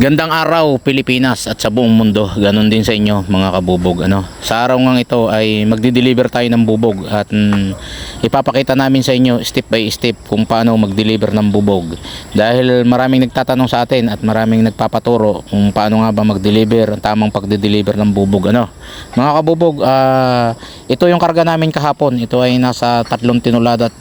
Gandang araw Pilipinas at sa buong mundo. Ganon din sa inyo mga kabubog. Sa araw ngang ito ay magdi-deliver tayo ng bubog at ipapakita namin sa inyo step by step kung paano mag-deliver ng bubog. Dahil maraming nagtatanong sa atin at maraming nagpapaturo kung paano nga ba mag-deliver, ang tamang pagdi-deliver ng bubog. Mga kabubog, ito yung karga namin kahapon. Ito ay nasa 3 tinulada at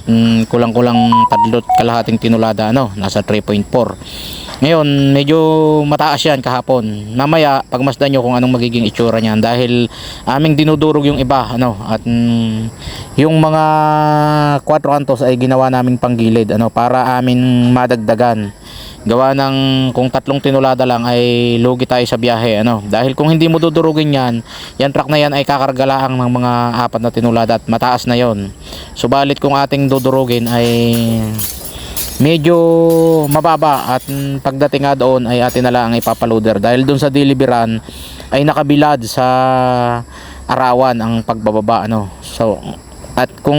kulang-kulang 3 kalahating tinulada, nasa 3.4. Ngayon, medyo mataas yan kahapon. Mamaya, pagmasdan nyo kung anong magiging itsura niyan. Dahil aming dinudurog yung iba. At yung mga 4 kantos ay ginawa naming panggilid. Para amin madagdagan. Gawa ng kung 3 tinulada lang ay lugi tayo sa biyahe. Dahil kung hindi mo dudurugin yan, yan truck na yan ay kakargalaang ng mga 4 na tinulada at mataas na yon. Subalit kung ating dudurugin ay medyo mababa at pagdating nga doon ay atin na lang ipapaloader dahil doon sa deliveran ay nakabilad sa arawan ang pagbababa. So at kung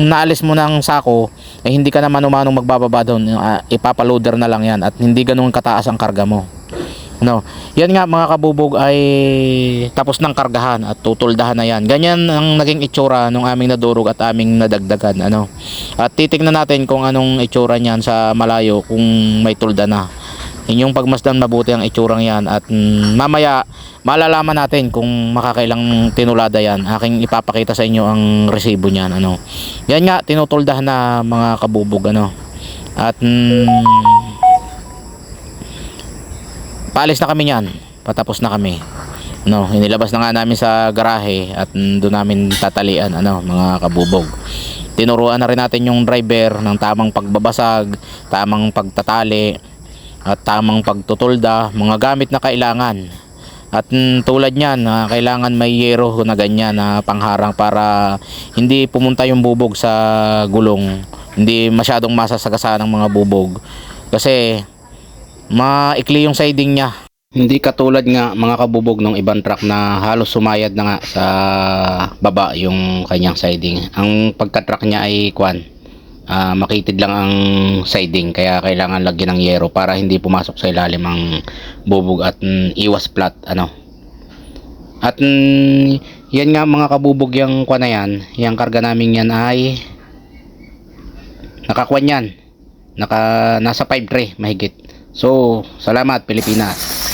naalis mo ng sako ay hindi ka naman umanong magbababa doon, ipapaloader na lang yan at hindi ganoon kataas ang karga mo. Yan nga mga kabubog ay tapos ng kargahan at tutuldahan na yan. Ganyan ang naging itsura nung aming nadurog at aming nadagdagan. At titignan natin kung anong itsura niyan sa malayo kung may tulda na. Inyong pagmasdan mabuti ang itsurang yan at mamaya malalaman natin kung makakailang tinulada yan. Aking ipapakita sa inyo ang resibo niyan. Yan nga tinutuldahan na mga kabubog. At paalis na kami niyan, patapos na kami. Inilabas na nga namin sa garahe at doon namin tatalian, mga kabubog. Tinuruan na rin natin yung driver ng tamang pagbabasag, tamang pagtatali at tamang pagtutulda, mga gamit na kailangan. At tulad niyan, kailangan may yero na ganyan na pangharang para hindi pumunta yung bubog sa gulong, hindi masyadong masasagasan ng mga bubog. Kasi maikli yung siding niya. Hindi katulad nga mga kabubog ng ibang truck na halos sumayad na nga sa baba yung kanyang siding. Ang pagka-truck niya ay makitid lang ang siding kaya kailangan lagyan ng yero para hindi pumasok sa ilalim ang bubog at iwas flat. At yan nga mga kabubog yung na yan, yung karga namin yan ay nasa 5 tray mahigit. So, salamat Pilipinas.